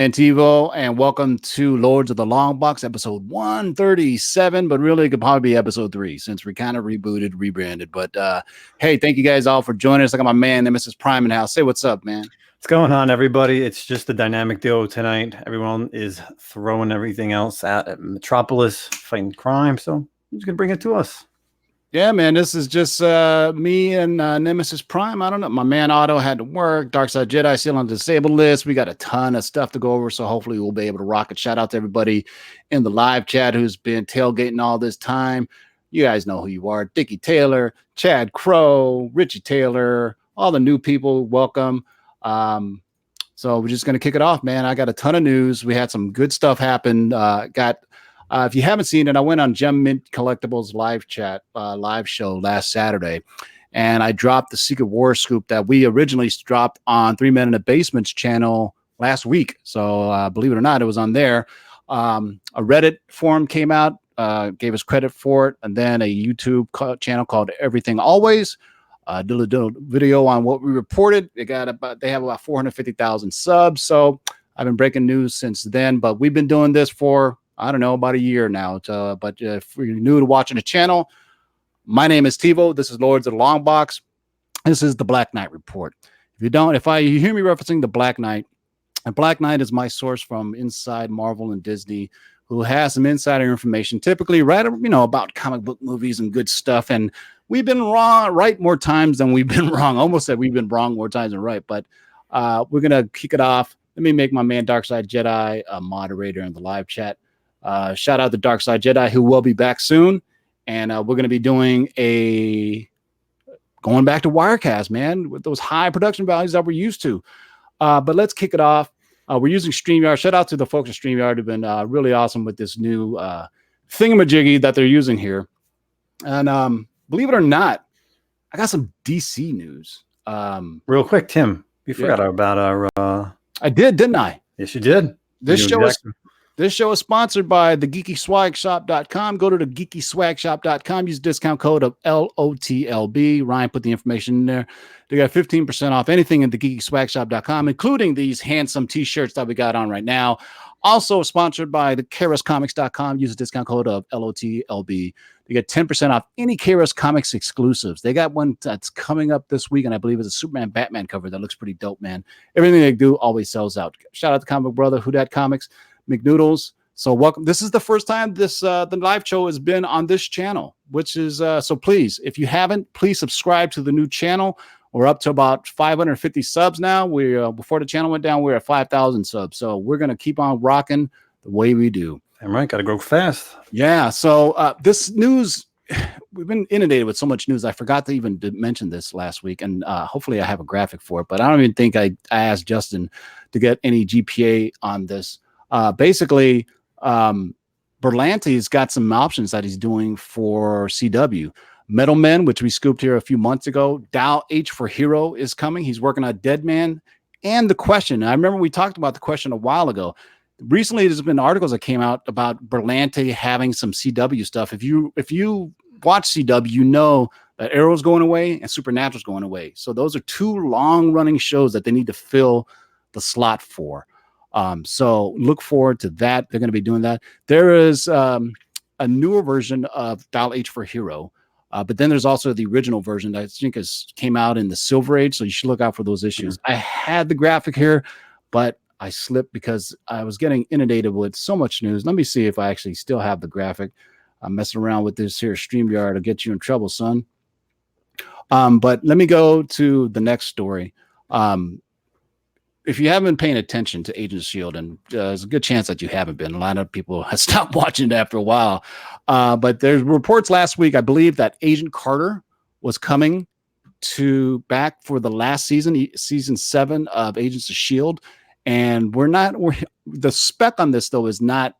and TiVo, and welcome to Lords of the Long Box, episode 137, but really it could probably be episode 3 since we kind of rebooted, rebranded. But hey, thank you guys all for joining us. I got my man, Nemesis Prime in the house. Say what's up, man. What's going on, everybody? It's just a dynamic duo tonight. Everyone is throwing everything else at Metropolis, fighting crime, so who's going to bring it to us? Yeah, man, this is just me and Nemesis Prime. I don't know. My man Otto had to work. Darkside Jedi still on the disabled list. We got a ton of stuff to go over, so hopefully we'll be able to rock it. Shout out to everybody in the live chat who's been tailgating all this time. You guys know who you are. Dickie Taylor, Chad Crow, Richie Taylor, all the new people, welcome. So we're just going to kick it off, man. I got a ton of news. We had some good stuff happen. If you haven't seen it, I went on Gem Mint Collectibles live chat, live show last Saturday, and I dropped the Secret War scoop that we originally dropped on 3 Men in the Basement's channel last week. So believe it or not, it was on there. A Reddit forum came out, gave us credit for it, and then a YouTube channel called Everything Always did a video on what we reported. They have about 450,000 subs. So I've been breaking news since then, but we've been doing this for, I don't know, about a year now. But if you're new to watching the channel, my name is TiVo. This is Lords of the Long Box. This is the Black Knight Report. If you hear me referencing the Black Knight, and Black Knight is my source from inside Marvel and Disney, who has some insider information, typically about comic book movies and good stuff. And we've been right more times than we've been wrong. Almost said we've been wrong more times than right. But we're gonna kick it off. Let me make my man Darkside Jedi a moderator in the live chat. Shout out to Darkside Jedi, who will be back soon. And we're going to be going going back to Wirecast, man, with those high production values that we're used to. But let's kick it off. We're using StreamYard. Shout out to the folks at StreamYard who've been really awesome with this new thingamajiggy that they're using here. And believe it or not, I got some DC news. Real quick, Tim, you forgot about our... I did, didn't I? Yes, you did. This show is sponsored by the geekyswagshop.com. Go to the geekyswagshop.com. Use discount code of LOTLB. Ryan put the information in there. They got 15% off anything at the geekyswagshop.com, including these handsome t-shirts that we got on right now. Also sponsored by the KRScomics.com. Use the discount code of LOTLB. You get 10% off any KRS Comics exclusives. They got one that's coming up this week, and I believe it's a Superman Batman cover that looks pretty dope, man. Everything they do always sells out. Shout out to Comic Brother, Who Dat Comics, McNoodles. So welcome. This is the first time the live show has been on this channel, which is so please, if you haven't, please subscribe to the new channel. We're up to about 550 subs now. We before the channel went down, we were at 5,000 subs. So we're gonna keep on rocking the way we do. All right, gotta grow fast. Yeah. So this news, we've been inundated with so much news. I forgot to even mention this last week, and hopefully I have a graphic for it. But I don't even think I asked Justin to get any GPA on this. Basically, Berlanti's got some options that he's doing for CW. Metal Men, which we scooped here a few months ago. Dial H for Hero is coming. He's working on Dead Man and The Question. I remember we talked about The Question a while ago. Recently, there's been articles that came out about Berlanti having some CW stuff. If you watch CW, you know that Arrow's going away and Supernatural's going away. So those are two long-running shows that they need to fill the slot for. So look forward to that. They're going to be doing that. There is a newer version of Dial H for Hero. But then there's also the original version that I think came out in the Silver Age. So you should look out for those issues. I had the graphic here, but I slipped because I was getting inundated with so much news. Let me see if I actually still have the graphic. I'm messing around with this here StreamYard to get you in trouble, son. But let me go to the next story. If you haven't been paying attention to Agents of S.H.I.E.L.D., and there's a good chance that you haven't been. A lot of people have stopped watching it after a while. But there's reports last week, I believe, that Agent Carter was coming back for the last season, season 7 of Agents of S.H.I.E.L.D., and the spec on this, though, is not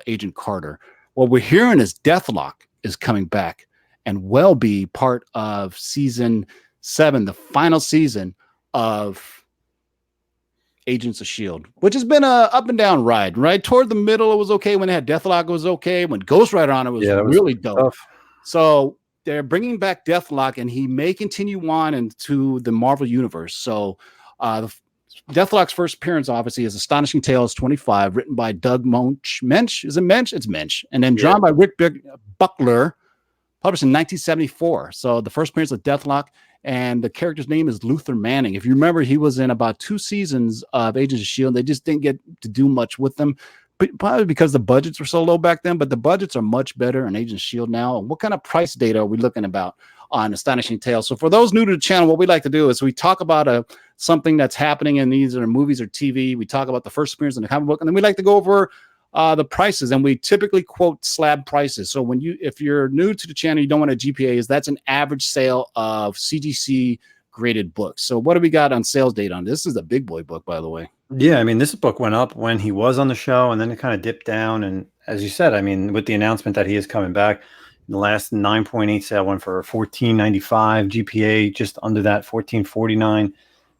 Agent Carter. What we're hearing is Deathlok is coming back and will be part of season 7, the final season of Agents of S.H.I.E.L.D., which has been a up and down ride, right? Toward the middle, it was okay. When they had Deathlok, it was okay. When Ghost Rider on it, was really dope. Tough. So they're bringing back Deathlok, and he may continue on into the Marvel Universe. So Deathlok's first appearance, obviously, is Astonishing Tales 25, written by Doug Mensch. Is it Mensch? It's Mensch. And then drawn by Rick Buckler, published in 1974. So the first appearance of Deathlok, and the character's name is Luther Manning. If you remember, he was in about 2 seasons of Agents of S.H.I.E.L.D. They just didn't get to do much with them, probably because the budgets were so low back then, but the budgets are much better in Agents of S.H.I.E.L.D. now. And what kind of price data are we looking about on Astonishing Tales? So for those new to the channel, what we like to do is we talk about something that's happening in either movies or TV. We talk about the first appearance in the comic book, and then we like to go over the prices, and we typically quote slab prices. So if you're new to the channel, you don't want a GPAs, that's an average sale of CGC graded books. So what do we got on sales data on this? Is a big boy book, by the way. Yeah, I mean, this book went up when he was on the show, and then it kind of dipped down. And as you said, I mean, with the announcement that he is coming back, the last 9.8 sale went for $14.95, GPA just under that, $14.49.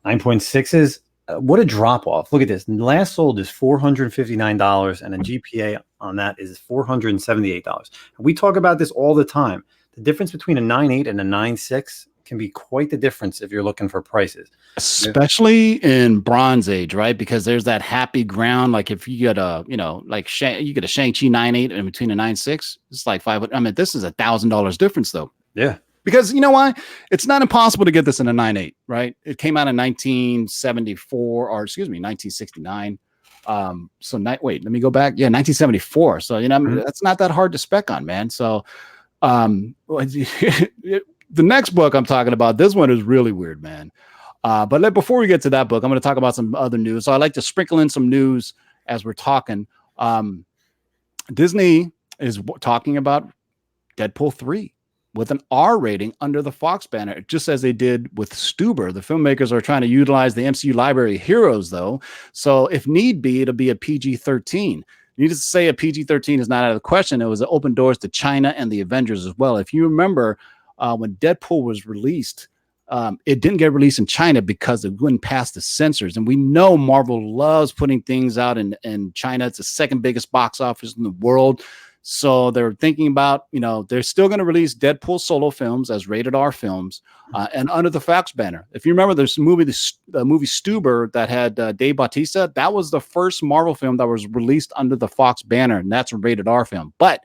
9.6s. What a drop off. Look at this. Last sold is $459, and a GPA on that is $478. And we talk about this all the time. The difference between a 9.8 and a 9.6 can be quite the difference if you're looking for prices. Especially in Bronze Age, right? Because there's that happy ground. Like if you get a, you get a Shang-Chi 9.8 in between a 9.6, it's like $500. I mean, this is $1,000 difference though. Yeah. Because you know why? It's not impossible to get this in a 9.8, right? It came out in 1974, or excuse me, 1969. Wait, let me go back. Yeah, 1974. So, that's not that hard to spec on, man. So, the next book I'm talking about, this one is really weird, man. But before we get to that book, I'm going to talk about some other news. So I like to sprinkle in some news as we're talking. Disney is talking about Deadpool 3. With an R rating under the Fox banner, just as they did with Stuber. The filmmakers are trying to utilize the MCU library Heroes, though. So if need be, it'll be a PG-13. Needless to say, a PG-13 is not out of the question. It was an open doors to China and the Avengers as well. If you remember, when Deadpool was released, it didn't get released in China because it wouldn't pass the censors. And we know Marvel loves putting things out in China. It's the second biggest box office in the world. So they're thinking about, they're still going to release Deadpool solo films as rated R films and under the Fox banner. If you remember, there's a movie, the movie Stuber that had Dave Bautista. That was the first Marvel film that was released under the Fox banner, and that's a rated R film. But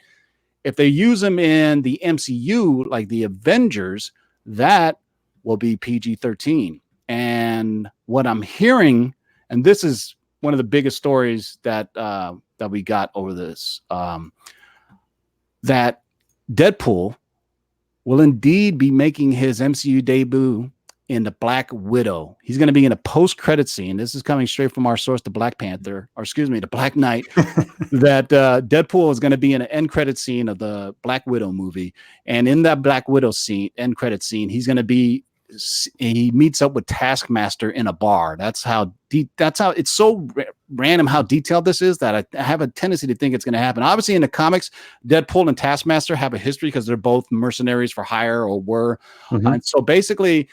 if they use them in the MCU, like the Avengers, that will be PG-13. And what I'm hearing, and this is one of the biggest stories that we got over this, that Deadpool will indeed be making his MCU debut in the Black Widow. He's going to be in a post-credit scene. This is coming straight from our source, the Black Panther, or excuse me, the Black Knight, that Deadpool is going to be in an end credit scene of the Black Widow movie. And in that Black Widow scene, end credit scene, he meets up with Taskmaster in a bar. That's how it's so random how detailed this is that I have a tendency to think it's going to happen. Obviously, in the comics, Deadpool and Taskmaster have a history because they're both mercenaries for hire or were. And so basically,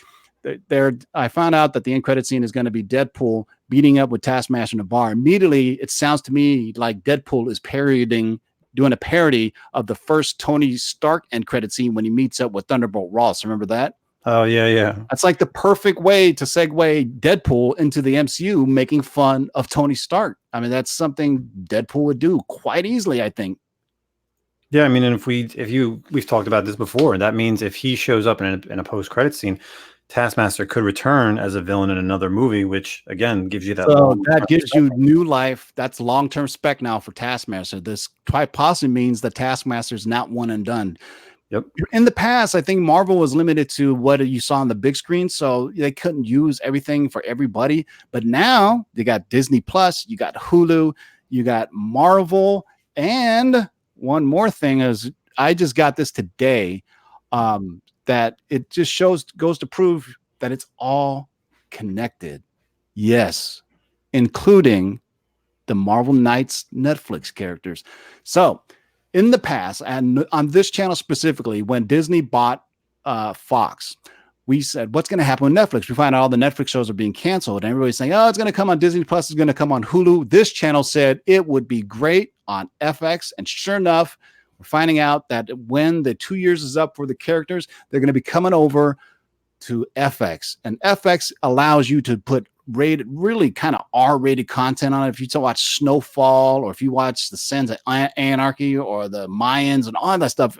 I found out that the end credit scene is going to be Deadpool meeting up with Taskmaster in a bar. Immediately, it sounds to me like Deadpool is doing a parody of the first Tony Stark end credit scene when he meets up with Thunderbolt Ross. Remember that? Oh, yeah. That's like the perfect way to segue Deadpool into the MCU, making fun of Tony Stark. I mean, that's something Deadpool would do quite easily, I think. Yeah, I mean, and we've talked about this before. That means if he shows up in a post-credit scene, Taskmaster could return as a villain in another movie, which again gives you that. So that gives you new life. That's long-term spec now for Taskmaster. This quite possibly means that Taskmaster is not one and done. Yep. In the past, I think Marvel was limited to what you saw on the big screen, so they couldn't use everything for everybody. But now you got Disney Plus, you got Hulu, you got Marvel, and one more thing is I just got this today, that it just goes to prove that it's all connected. Yes, including the Marvel Knights Netflix characters. So in the past, and on this channel specifically, when Disney bought Fox, we said, what's going to happen with Netflix? We find out all the Netflix shows are being canceled, and everybody's saying, oh, it's going to come on Disney Plus, it's going to come on Hulu. This channel said it would be great on FX, and sure enough, we're finding out that when the 2 years is up for the characters, they're going to be coming over to FX, and FX allows you to put rated, really kind of R-rated content on it. If you watch Snowfall, or if you watch the Sons of Anarchy, or the Mayans, and all that stuff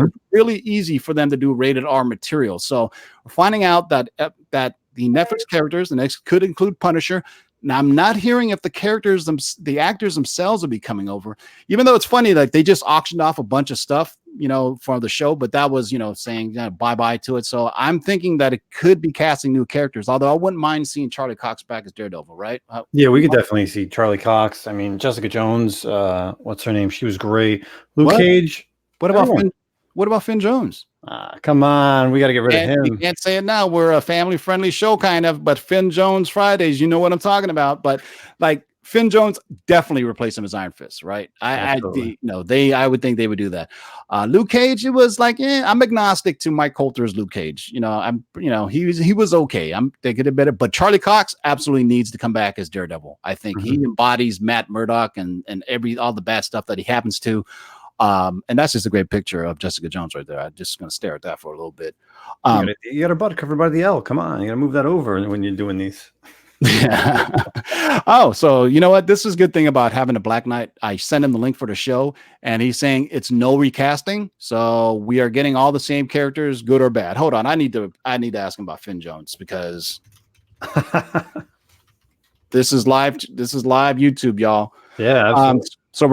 is really easy for them to do rated R material. So we're finding out that the Netflix characters, the next could include Punisher. Now, I'm not hearing if the actors themselves will be coming over, even though it's funny, like they just auctioned off a bunch of stuff, for the show, but that was, saying bye-bye to it. So I'm thinking that it could be casting new characters, although I wouldn't mind seeing Charlie Cox back as Daredevil, right? Yeah, we could definitely see Charlie Cox. I mean, Jessica Jones, what's her name? She was great. Luke Cage. What about Finn Jones? Come on, we got to get rid of him. You can't say it now. We're a family-friendly show, kind of, but Finn Jones Fridays, you know what I'm talking about. But like Finn Jones, definitely replace him as Iron Fist, right? I would think they would do that. Luke Cage, it was like, I'm agnostic to Mike Coulter's Luke Cage. He was okay. I'm thinking it better, but Charlie Cox absolutely needs to come back as Daredevil. I think he embodies Matt Murdock and all the bad stuff that he happens to. And that's just a great picture of Jessica Jones right there. I'm just going to stare at that for a little bit. You got her butt covered by the L. Come on, you got to move that over when you're doing these. Yeah. Oh, so you know what? This is a good thing about having a Black Knight. I sent him the link for the show, and he's saying it's no recasting. So we are getting all the same characters, good or bad. Hold on, I need to ask him about Finn Jones, because this is live YouTube, y'all. Yeah, absolutely. So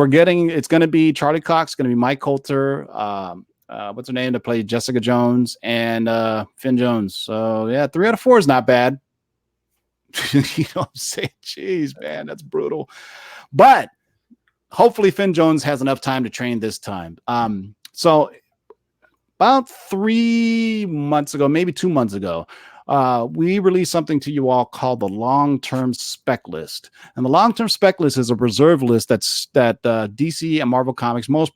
it's going to be Charlie Cox, going to be Mike Coulter, what's her name to play Jessica Jones, and Finn Jones. So yeah, 3 out of 4 is not bad. You know what I'm saying? Jeez, man, that's brutal. But hopefully Finn Jones has enough time to train this time. So about 3 months ago, maybe 2 months ago, we released something to you all called the long-term spec list. And the long-term spec list is a reserve list that DC and Marvel Comics, more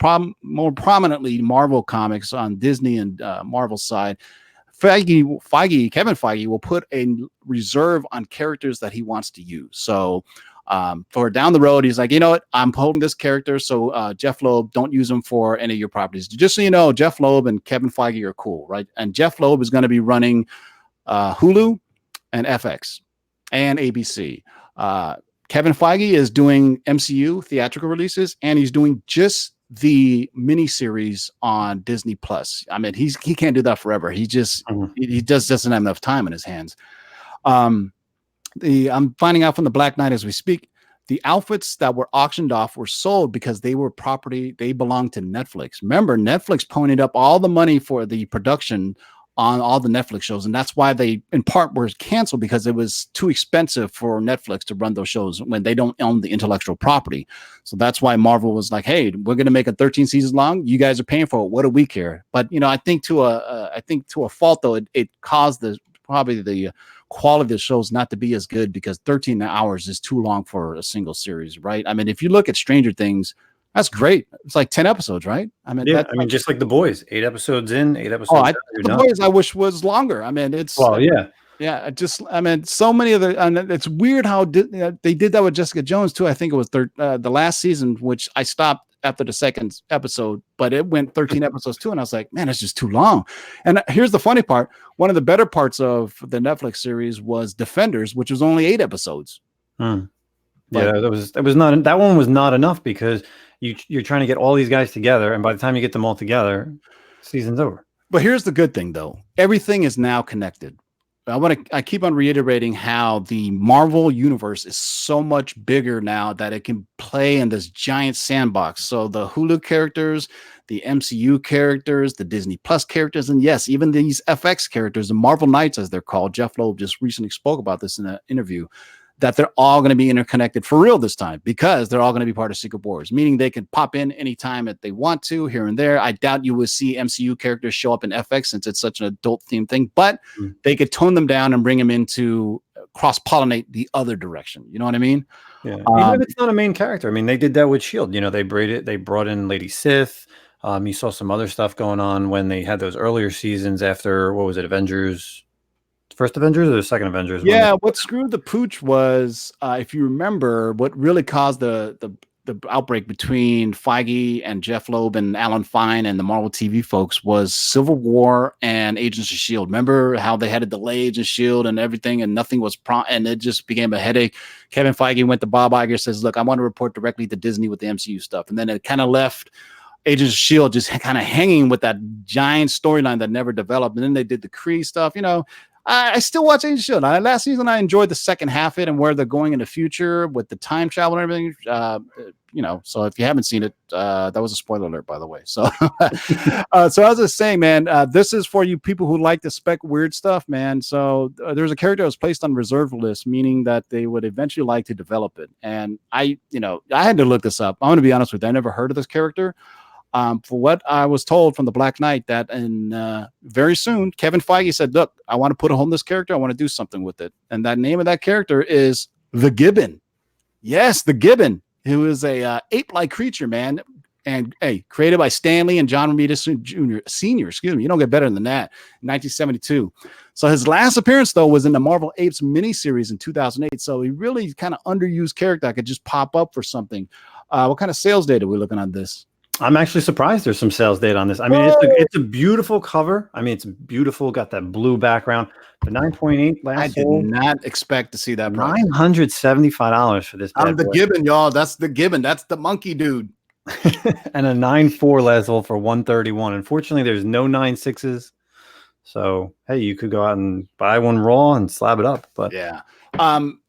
prominently Marvel Comics on Disney and Marvel side, Kevin Feige will put a reserve on characters that he wants to use. So for down the road, he's like, you know what, I'm holding this character, so Jeff Loeb, don't use him for any of your properties. Just so you know, Jeff Loeb and Kevin Feige are cool, right? And Jeff Loeb is going to be running HULU and FX and ABC. Kevin Feige is doing MCU theatrical releases, and he's doing just the miniseries on Disney Plus. I mean, he can't do that forever. He just he just doesn't have enough time in his hands. I'm finding out from the Black Knight as we speak, the outfits that were auctioned off were sold because they were property. They belonged to Netflix. Remember, Netflix ponied up all the money for the production on all the Netflix shows. And that's why they, in part, were canceled, because it was too expensive for Netflix to run those shows when they don't own the intellectual property. So that's why Marvel was like, hey, we're going to make it 13 seasons long. You guys are paying for it. What do we care? But, I think to a fault, though, it caused probably the quality of the shows not to be as good, because 13 hours is too long for a single series, right? I mean, if you look at Stranger Things, that's great. It's like 10 episodes, right? I mean, just like The Boys, 8 episodes in, 8 episodes. The Boys, I wish was longer. I mean, so many of and it's weird how they did that with Jessica Jones too. I think it was the last season, which I stopped after the second episode, but it went 13 episodes too. And I was like, man, it's just too long. And here's the funny part. One of the better parts of the Netflix series was Defenders, which was only 8 episodes. Yeah, that one was not enough, because you're trying to get all these guys together, and by the time you get them all together, season's over. But here's the good thing, though. Everything is now connected. I keep on reiterating how the Marvel universe is so much bigger now that it can play in this giant sandbox. So the HULU characters, the MCU characters, the Disney Plus characters, and yes, even these FX characters, the Marvel Knights, as they're called. Jeff Loeb just recently spoke about this in an interview, that they're all going to be interconnected for real this time, because they're all going to be part of Secret Wars, meaning they can pop in anytime that they want to, here and there. I doubt you will see MCU characters show up in FX, since it's such an adult themed thing, but they could tone them down and bring them into cross-pollinate the other direction. You know what I mean? Yeah. Even if it's not a main character. I mean, they did that with S.H.I.E.L.D. They brought in Lady Sith. You saw some other stuff going on when they had those earlier seasons after, what was it, Avengers? First Avengers or the second Avengers? Yeah, what screwed the pooch was, if you remember, what really caused the the outbreak between Feige and Jeff Loeb and Alan Fine and the Marvel TV folks was Civil War and Agents of S.H.I.E.L.D. Remember how they had to delay Agents of S.H.I.E.L.D. and everything, and nothing was and it just became a headache. Kevin Feige went to Bob Iger, says, look, I want to report directly to Disney with the MCU stuff. And then it kind of left Agents of S.H.I.E.L.D. just kind of hanging with that giant storyline that never developed. And then they did the Kree stuff. You know, I still watch Agents of S.H.I.E.L.D. Last season, I enjoyed the second half of it and where they're going in the future with the time travel and everything. You know, so if you haven't seen it, that was a spoiler alert, by the way. So, so I was just saying, man, this is for you people who like to spec weird stuff, man. So there's a character that was placed on reserve list, meaning that they would eventually like to develop it. And I had to look this up. I'm going to be honest with you. I never heard of this character. For what I was told from the Black Knight, that very soon, Kevin Feige said, look, I want to put a home this character. I want to do something with it. And that name of that character is the Gibbon. Yes, the Gibbon, who is a ape-like creature, man. And hey, created by Stan Lee and John Romita Sr. Excuse me. You don't get better than that. 1972. So his last appearance, though, was in the Marvel Apes miniseries in 2008. So he really kind of underused character that could just pop up for something. What kind of sales data are we looking on this? I'm actually surprised there's some sales data on this. I mean, it's a beautiful cover. I mean, it's beautiful. Got that blue background. The 9.8 last. I did not expect to see that price. $975 for this. I'm the Gibbon, y'all. That's the Gibbon. That's the monkey dude. And a 9.4 Leslie for 131. Unfortunately, there's no 9.6s. So hey, you could go out and buy one raw and slab it up. But yeah.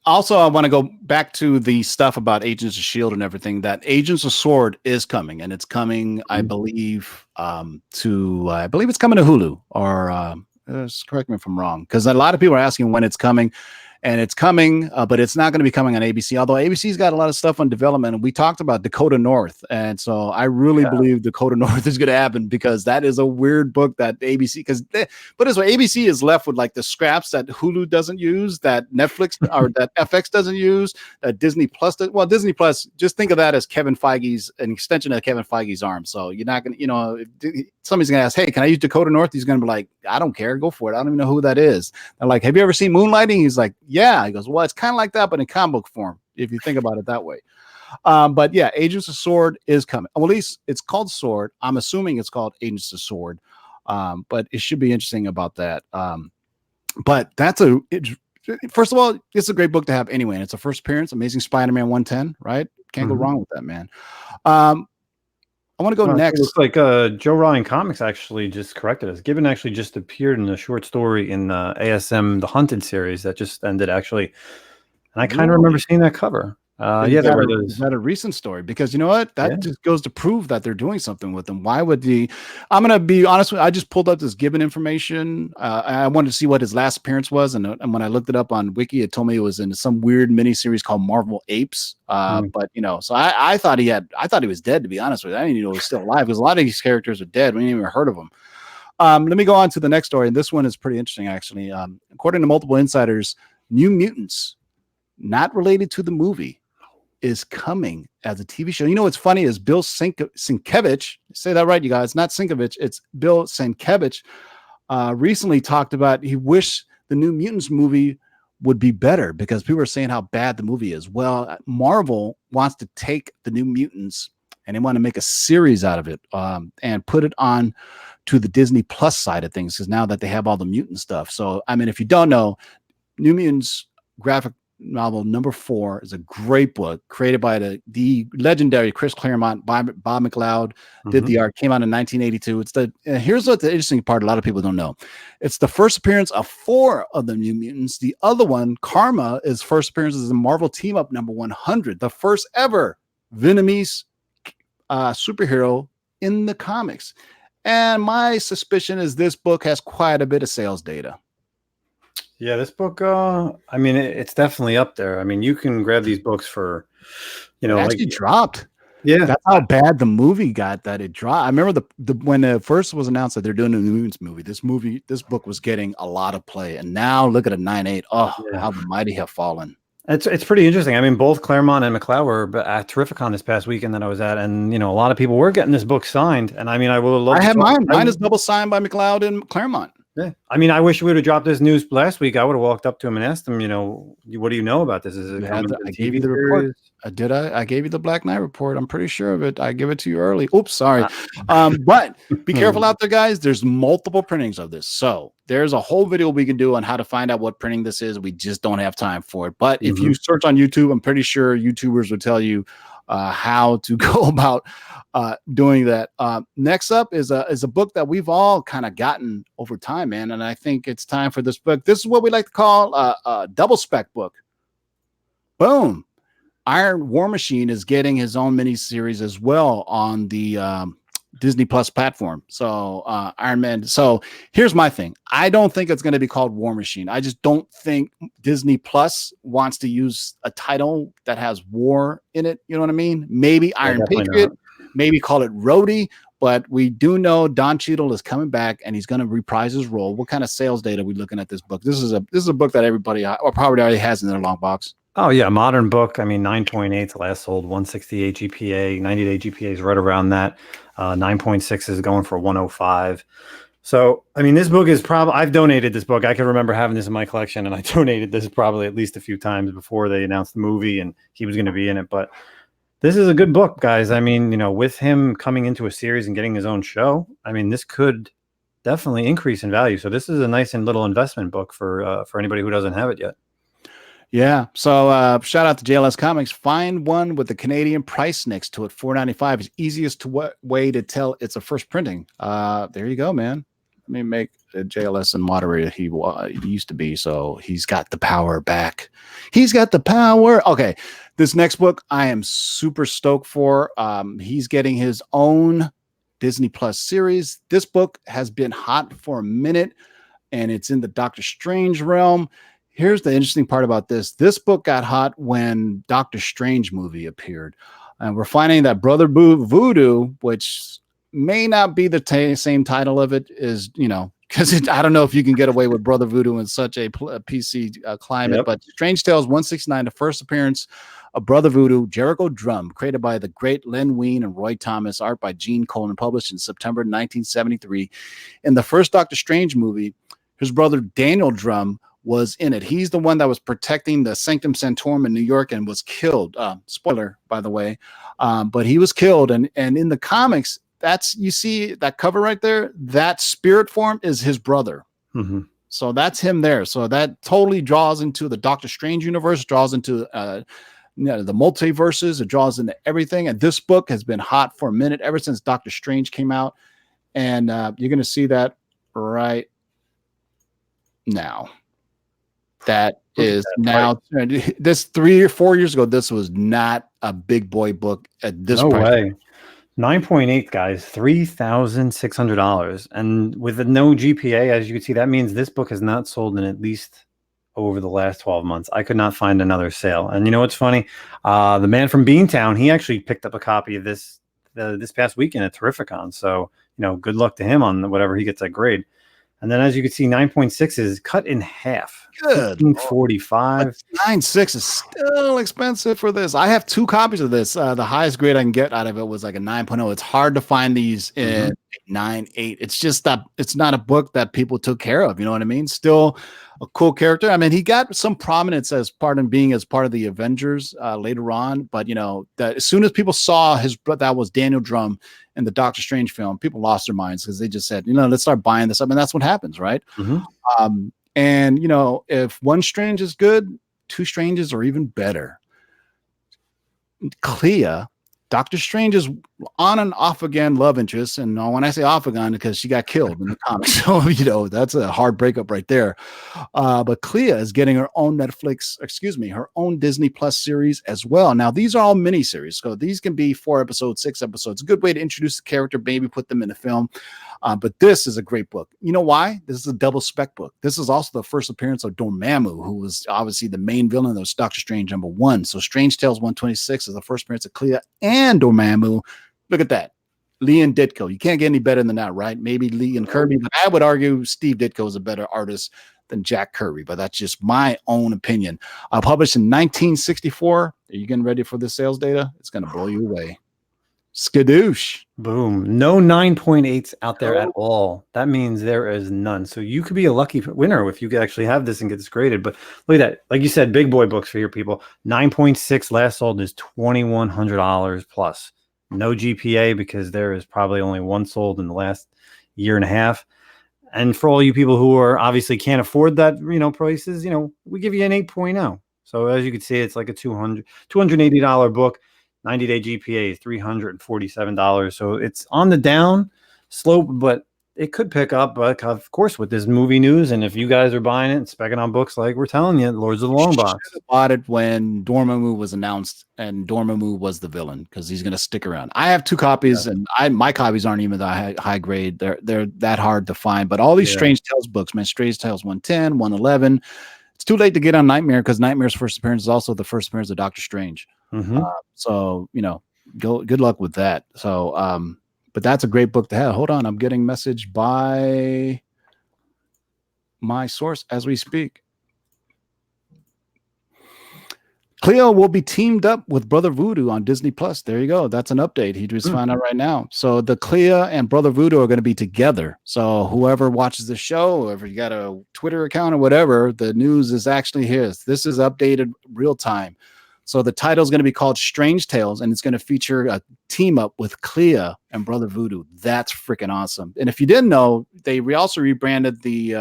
Also, I want to go back to the stuff about Agents of S.H.I.E.L.D. and everything. That Agents of S.W.O.R.D. is coming, and it's coming, I believe, it's coming to Hulu. Or correct me if I'm wrong, because a lot of people are asking when it's coming. And it's coming, but it's not going to be coming on ABC. Although ABC's got a lot of stuff on development, and we talked about Dakota North, and so I really believe Dakota North is going to happen, because that is a weird book that ABC. But this way, ABC is left with like the scraps that Hulu doesn't use, that Netflix or that FX doesn't use, that Disney Plus does. Well, Disney Plus, just think of that as an extension of Kevin Feige's arm. So you're not going to, somebody's going to ask, hey, can I use Dakota North? He's going to be like, I don't care, go for it. I don't even know who that is. They're like, have you ever seen Moonlighting? He's like, yeah. He goes, well, it's kind of like that, but in comic book form, if you think about it that way. But yeah, Agents of S.W.O.R.D. is coming. Well, at least it's called S.W.O.R.D. I'm assuming it's called Agents of S.W.O.R.D. But it should be interesting about that. But first of all, it's a great book to have anyway. And it's a first appearance, Amazing Spider-Man 110, right? Can't go wrong with that, man. I want to go next. It looks like Joe Ryan Comics actually just corrected us. Gibbon actually just appeared in a short story in ASM The Hunted series that just ended, actually. And I kind of remember seeing that cover. Is that a recent story? Because you know what? That just goes to prove that they're doing something with them. Why would I'm going to be honest with you. I just pulled up this Gibbon information. I wanted to see what his last appearance was. And when I looked it up on Wiki, it told me it was in some weird miniseries called Marvel Apes. But so I thought he was dead, to be honest with you. I didn't even know he was still alive, because a lot of these characters are dead. We didn't even heard of them. Let me go on to the next story. And this one is pretty interesting, actually. According to multiple insiders, New Mutants, not related to the movie, is coming as a TV show. You know what's funny is Bill Sienkiewicz, say that right, you guys, not Sienkiewicz, it's Bill Sienkiewicz, recently talked about he wished the New Mutants movie would be better, because people are saying how bad the movie is. Well, Marvel wants to take the New Mutants and they want to make a series out of it, and put it on to the Disney Plus side of things, because now that they have all the mutant stuff. So, I mean, if you don't know, New Mutants graphic novel number 4 is a great book created by the legendary Chris Claremont. Bob McLeod did the art, came out in 1982. Here's what the interesting part a lot of people don't know. It's the first appearance of 4 of the New Mutants. The other one, Karma, is first appearance as a Marvel Team Up number 100, the first ever Vietnamese superhero in the comics. And my suspicion is this book has quite a bit of sales data. Yeah, this book, I mean, it's definitely up there. I mean, you can grab these books for, it actually dropped. Yeah. That's how bad the movie got, that it dropped. I remember when it first was announced that they're doing a New Mutants movie, this book was getting a lot of play. And now look at a 9.8. Oh, how the mighty have fallen. It's pretty interesting. I mean, both Claremont and McLeod were at Terrificon this past weekend that I was at, and a lot of people were getting this book signed. And I mean, I have mine. Mine is double signed by McLeod and Claremont. Yeah. I mean, I wish we would have dropped this news last week. I would have walked up to him and asked him, what do you know about this? Is it coming to I the gave you TV the report. series? Did I? I gave you the Black Knight report. I'm pretty sure of it. I give it to you early. Oops, sorry. Ah. But be careful out there, guys. There's multiple printings of this. So there's a whole video we can do on how to find out what printing this is. We just don't have time for it. But if you search on YouTube, I'm pretty sure YouTubers would tell you how to go about doing that. Next up is a book that we've all kind of gotten over time, man. And I think it's time for this book. This is what we like to call a double spec book. Boom. Iron War Machine is getting his own miniseries as well on the Disney Plus platform. So Iron Man. So here's my thing. I don't think it's going to be called War Machine. I just don't think Disney Plus wants to use a title that has war in it. You know what I mean? Maybe Iron Patriot, maybe call it Rhodey. But we do know Don Cheadle is coming back and he's going to reprise his role. What kind of sales data are we looking at this book? This is a book that everybody or probably already has in their long box. Oh, yeah. Modern book. I mean, 9.8 the last sold, 168 GPA, 90-day GPA is right around that. 9.6 is going for 105. So, I mean, this book is probably, I've donated this book. I can remember having this in my collection, and I donated this probably at least a few times before they announced the movie and he was going to be in it. But this is a good book, guys. I mean, with him coming into a series and getting his own show, I mean, this could definitely increase in value. So this is a nice and little investment book for anybody who doesn't have it yet. Yeah. So shout out to JLS Comics. Find one with the Canadian price next to it. $4.95 is easiest way to tell it's a first printing. There you go, man. Let me make JLS a moderator. He used to be, so he's got the power back. He's got the power. Okay. This next book I am super stoked for. He's getting his own Disney Plus series. This book has been hot for a minute, and it's in the Doctor Strange realm. Here's the interesting part about this. This book got hot when Doctor Strange movie appeared. And we're finding that Brother Voodoo, which may not be the same title of it, is, because I don't know if you can get away with Brother Voodoo in such a PC climate. Yep. But Strange Tales 169, the first appearance of Brother Voodoo, Jericho Drum, created by the great Len Wein and Roy Thomas, art by Gene Colan, published in September 1973. In the first Doctor Strange movie, his brother Daniel Drum was in it. He's the one that was protecting the Sanctum Sanctorum in New York and was killed. Spoiler, by the way. But he was killed. And in the comics, you see that cover right there, that spirit form is his brother. Mm-hmm. So that's him there. So that totally draws into the Doctor Strange universe, draws into the multiverses, it draws into everything. And this book has been hot for a minute, ever since Doctor Strange came out. And you're going to see that right now. That is now, this 3 or 4 years ago, this was not a big boy book at this point. No price. way. 9.8, guys, $3,600. And with no GPA, as you can see, that means this book has not sold in at least over the last 12 months. I could not find another sale. And you know what's funny? The man from Beantown, he actually picked up a copy of this this past weekend at Terrificon. So, good luck to him on whatever he gets that grade. And then, as you can see, 9.6 is cut in half. Good. 45. 9.6 is still expensive for this. I have 2 copies of this. The highest grade I can get out of it was like a 9.0. It's hard to find these in 9.8. It's just that it's not a book that people took care of. You know what I mean? Still a cool character. I mean, he got some prominence as part of the Avengers later on. But that as soon as people saw that was Daniel Drum in the Doctor Strange film, people lost their minds because they just said, let's start buying this up. And that's what happens, right? Mm-hmm. And if one Strange is good, 2 Stranges are even better. Cleo, Doctor Strange's on and off again love interest, and when I say off again, because she got killed in the comics, so that's a hard breakup right there. But Cleo is getting her own her own Disney Plus series as well. Now these are all miniseries, so these can be 4 episodes, 6 episodes. A good way to introduce the character, maybe put them in a film. But this is a great book. You know why? This is a double spec book. This is also the first appearance of Dormammu, who was obviously the main villain of Doctor Strange #1. So Strange Tales 126 is the first appearance of Cleo and Dormammu. Look at that. Lee and Ditko. You can't get any better than that, right? Maybe Lee and Kirby, but I would argue Steve Ditko is a better artist than Jack Kirby, but that's just my own opinion. Published in 1964. Are you getting ready for the sales data? It's going to blow you away. Skadoosh. Boom. No 9.8s out there at all. That means there is none. So you could be a lucky winner if you could actually have this and get this graded. But look at that. Like you said, big boy books for your people. 9.6 last sold is $2,100 plus. No GPA because there is probably only one sold in the last year and a half. And for all you people who are obviously can't afford that, prices, we give you an 8.0. So as you can see, it's like a $280 book. 90-day GPA is $347. So it's on the down slope, but it could pick up. But of course, with this movie news, and if you guys are buying it and specking on books like we're telling you, Lords of the Long Box. I bought it when Dormammu was announced, and Dormammu was the villain because he's going to stick around. I have 2 copies, and my copies aren't even that high grade. They're that hard to find. But all these Strange Tales books, man, Strange Tales 110, 111. It's too late to get on Nightmare because Nightmare's first appearance is also the first appearance of Doctor Strange. So good luck with that. So but that's a great book to have. Hold on, I'm getting message by my source as we speak. Cleo will be teamed up with Brother Voodoo on Disney Plus. There you go. That's an update. He just found out right now. So the Cleo and Brother Voodoo are going to be together. So whoever watches the show, or if you got a Twitter account or whatever, the news is actually here. This is updated real time. So the title is going to be called Strange Tales, and it's going to feature a team up with Cleo and Brother Voodoo. That's freaking awesome. And if you didn't know, they also rebranded the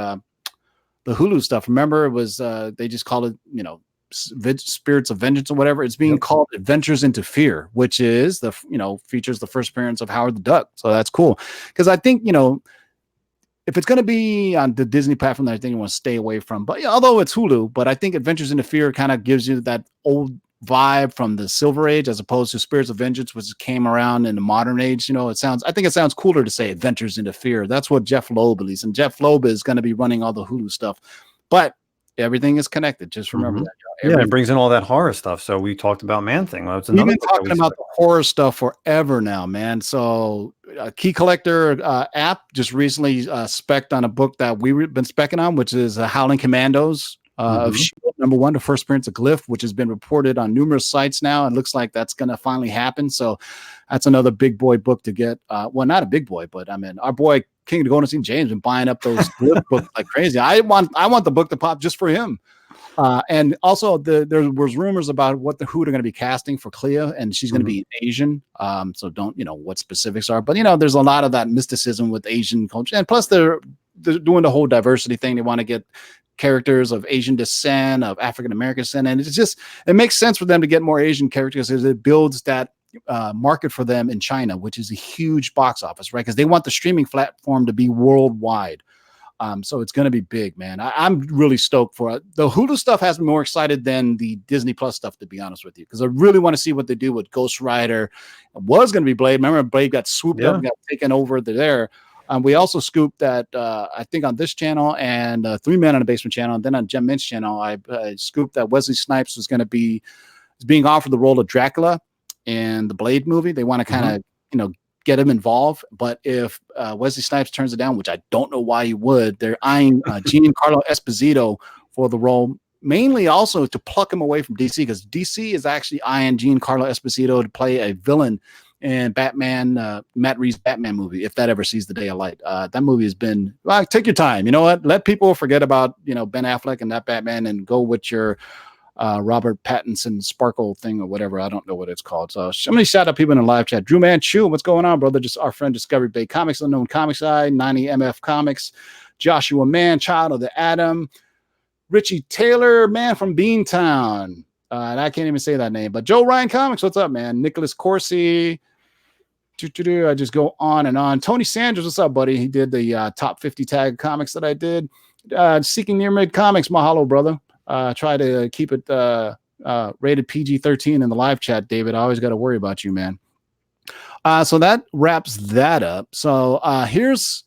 HULU stuff. Remember, it was they just called it, Spirits of Vengeance or whatever. It's being called Adventures into Fear, which is features the first appearance of Howard the Duck. So that's cool because I think if it's going to be on the Disney platform that I think you want to stay away from, but although it's Hulu, but I think Adventures into Fear kind of gives you that old vibe from the Silver Age as opposed to Spirits of Vengeance, which came around in the modern age. I think it sounds cooler to say Adventures into Fear. That's what Jeff Loeb believes, and Jeff Loeb is going to be running all the Hulu stuff, but everything is connected. Just remember that. It brings in all that horror stuff. So we talked about Man Thing. Well, we've been talking about the horror stuff forever now, man. So Key Collector app just recently spec'd on a book that we've been spec'ing on, which is Howling Commandos of S.H.I.E.L.D. #1, the first appearance of Glyph, which has been reported on numerous sites now. It looks like that's going to finally happen. So that's another big boy book to get. Well, not a big boy, but I mean, our boy King of the Golden Sea James been buying up those Glyph books like crazy. I want the book to pop just for him. And also there was rumors about who they're going to be casting for Cleo, and she's going to be Asian. So don't what specifics are, but there's a lot of that mysticism with Asian culture, and plus they're doing the whole diversity thing. They want to get characters of Asian descent, of African American descent, and it makes sense for them to get more Asian characters because it builds that market for them in China, which is a huge box office, right? Because they want the streaming platform to be worldwide. So it's going to be big, man. I'm really stoked for it. The Hulu stuff has me more excited than the Disney Plus stuff, to be honest with you, because I really want to see what they do with Ghost Rider. It was going to be Blade. Remember, Blade got swooped up and got taken over there. We also scooped that, I think, on this channel and 3 Men on the Basement channel. And then on Jem Mint's channel, I scooped that Wesley Snipes is being offered the role of Dracula in the Blade movie. They want to kind of, get him involved. But if Wesley Snipes turns it down, which I don't know why he would, they're eyeing Giancarlo Esposito for the role, mainly also to pluck him away from DC, because DC is actually eyeing Giancarlo Esposito to play a villain in Batman, Matt Reeves' Batman movie, if that ever sees the day of light. That movie has been, take your time. You know what? Let people forget about, Ben Affleck and that Batman and go with your Robert Pattinson Sparkle thing or whatever. I don't know what it's called. So somebody shout out people in the live chat. Drew Manchu, what's going on, brother? Just our friend Discovery Bay Comics, Unknown Comics Eye, 90 MF Comics, Joshua Mann, Child of the Atom, Richie Taylor, man from Beantown. And I can't even say that name, but Joe Ryan Comics, what's up, man? Nicholas Corsi. I just go on and on. Tony Sanders, what's up, buddy? He did the top 50 tag comics that I did. Seeking Near Mid Comics, mahalo, brother. Try to keep it rated PG-13 in the live chat, David. I always got to worry about you, man. So that wraps that up. So here's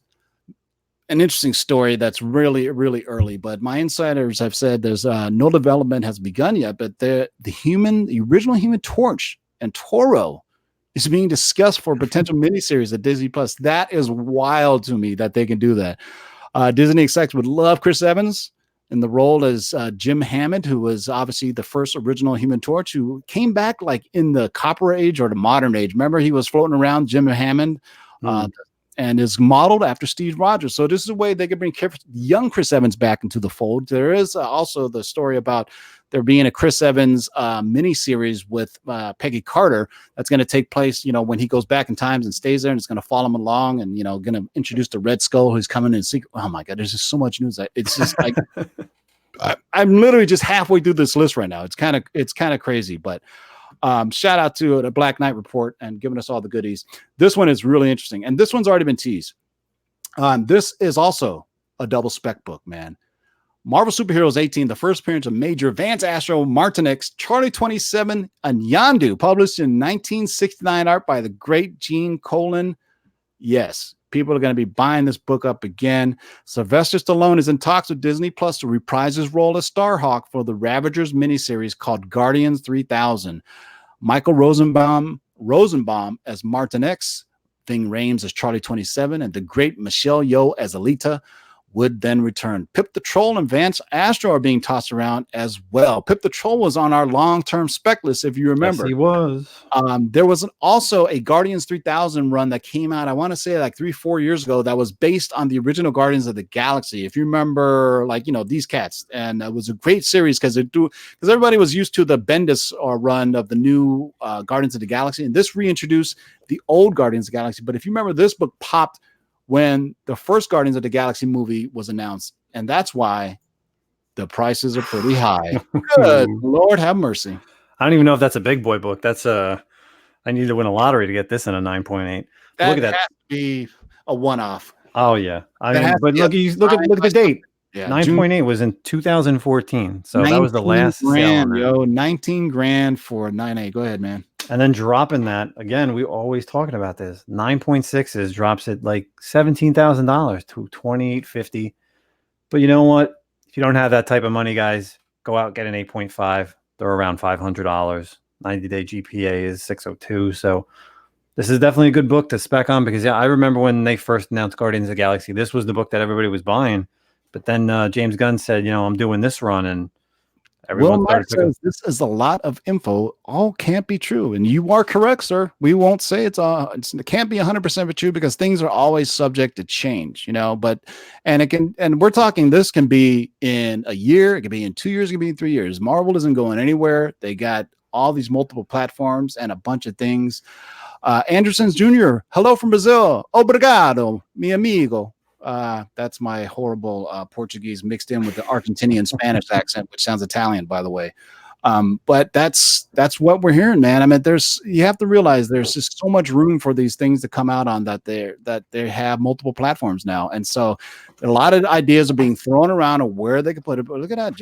an interesting story that's really, really early, but my insiders have said there's no development has begun yet, but the original Human Torch and Toro is being discussed for a potential miniseries at Disney Plus. That is wild to me that they can do that. Disney execs would love Chris Evans in the role as Jim Hammond, who was obviously the first original Human Torch, who came back like in the Copper Age or the Modern Age. Remember, he was floating around, Jim Hammond, and is modeled after Steve Rogers. So this is a way they could bring young Chris Evans back into the fold. There is also the story about there being a Chris Evans miniseries with Peggy Carter that's going to take place, when he goes back in times and stays there, and it's going to follow him along, and going to introduce the Red Skull who's coming in secret. Oh my God, there's just so much news. It's just like I'm literally just halfway through this list right now. It's kind of crazy, but shout out to the Black Knight Report and giving us all the goodies. This one is really interesting, and this one's already been teased. This is also a double spec book, man. Marvel Superheroes 18, the first appearance of Major Vance Astro, Martinex, Charlie 27, and Yondu, published in 1969, art by the great Gene Colan. Yes, people are going to be buying this book up again. Sylvester Stallone is in talks with Disney Plus to reprise his role as Starhawk for the Ravagers miniseries called Guardians 3000. Michael Rosenbaum as Martinex, Ving Rhames as Charlie 27, and the great Michelle Yeoh as Alita would then return. Pip the Troll and Vance Astro are being tossed around as well. Pip the Troll was on our long-term spec list, if you remember. Yes, he was. There was also a Guardians 3000 run that came out, I want to say like 3-4 years ago, that was based on the original Guardians of the Galaxy. If you remember, these cats. And it was a great series because everybody was used to the Bendis run of the new Guardians of the Galaxy. And this reintroduced the old Guardians of the Galaxy. But if you remember, this book popped when the first Guardians of the Galaxy movie was announced, and that's why the prices are pretty high. Good Lord, have mercy. I don't even know if that's a big boy book. That's I need to win a lottery to get this in a 9.8. Look at that. Has to be a one-off. Oh yeah, but look at the date. Yeah, 9.8 was in 2014, so that was the last grand, sale. 19 grand for 9.8. Go ahead, man. And then dropping that again, we always talking about this. 9.6s drops it like $17,000 to $2,850. But you know what? If you don't have that type of money, guys, go out and get an 8.5. They're around $500. 90-day GPA is 602. So this is definitely a good book to spec on because I remember when they first announced Guardians of the Galaxy, this was the book that everybody was buying. But then James Gunn said, I'm doing this run, and everyone says this is a lot of info. All can't be true, and you are correct, sir. We won't say it can't be 100% true because things are always subject to change, But and we're talking. This can be in a year, it can be in 2 years, it can be in 3 years. Marvel isn't going anywhere. They got all these multiple platforms and a bunch of things. Anderson's Jr. Hello from Brazil. Obrigado, mi amigo. That's my horrible Portuguese mixed in with the Argentinian Spanish accent, which sounds Italian, by the way. But that's what we're hearing, man. I mean, you have to realize there's just so much room for these things to come out on that they have multiple platforms now, and so a lot of ideas are being thrown around of where they can put it. But look at that!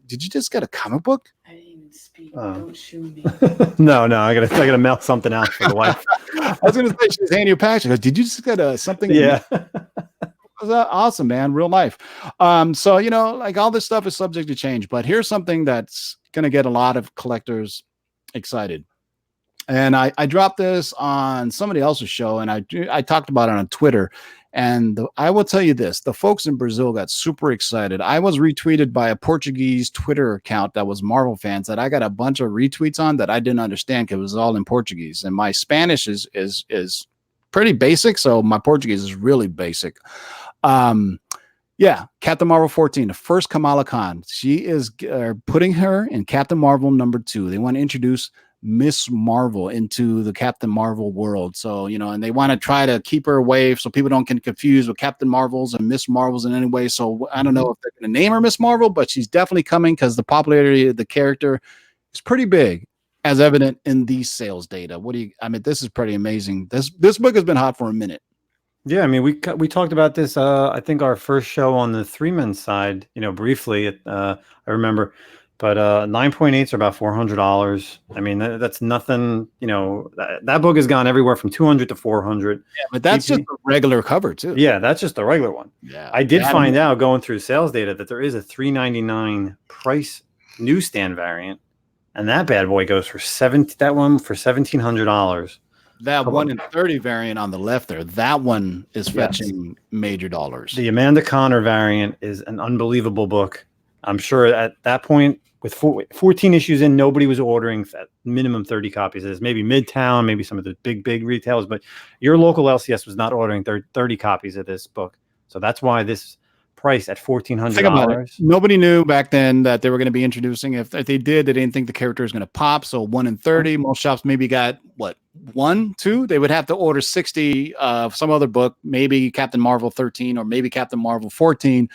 Did you just get a comic book? I didn't even speak. Don't shoot me. No, I gotta mail something out for the wife. I was gonna say she's handing you a package. She goes, did you just get something? Yeah. Awesome, man. Real life. So all this stuff is subject to change, but here's something that's going to get a lot of collectors excited. And I dropped this on somebody else's show, and I talked about it on Twitter. And I will tell you this: the folks in Brazil got super excited. I was retweeted by a Portuguese Twitter account that was Marvel fans that I got a bunch of retweets on that I didn't understand because it was all in Portuguese, and my Spanish is pretty basic, so my Portuguese is really basic. Captain Marvel 14, the first Kamala Khan. She is putting her in Captain Marvel #2. They want to introduce Miss Marvel into the Captain Marvel world. So, and they want to try to keep her away so people don't get confused with Captain Marvels and Miss Marvels in any way. So I don't know if they're going to name her Miss Marvel, but she's definitely coming because the popularity of the character is pretty big, as evident in these sales data. This is pretty amazing. This book has been hot for a minute. Yeah, I mean, we talked about this. I think our first show on the 3-man side, briefly. I remember, but 9.8s are about $400. I mean, that's nothing. That book has gone everywhere from $200 to $400. Yeah, but that's just a regular cover too. Yeah, that's just the regular one. Yeah, I did find out going through sales data that there is a $3.99 price newsstand variant, and that bad boy goes for $1,700. That 1 in 30 variant on the left there, that one is fetching major dollars. The Amanda Connor variant is an unbelievable book. I'm sure at that point, with 14 issues in, nobody was ordering at minimum 30 copies. There's maybe Midtown, maybe some of the big retailers, but your local LCS was not ordering 30 copies of this book. So that's why this price at $1,400. Think about it. Nobody knew back then that they were going to be introducing. If they did, they didn't think the character was going to pop. So 1 in 30. Most shops maybe got what, 1, 2. They would have to order 60 of some other book, maybe Captain Marvel 13 or maybe Captain Marvel 14.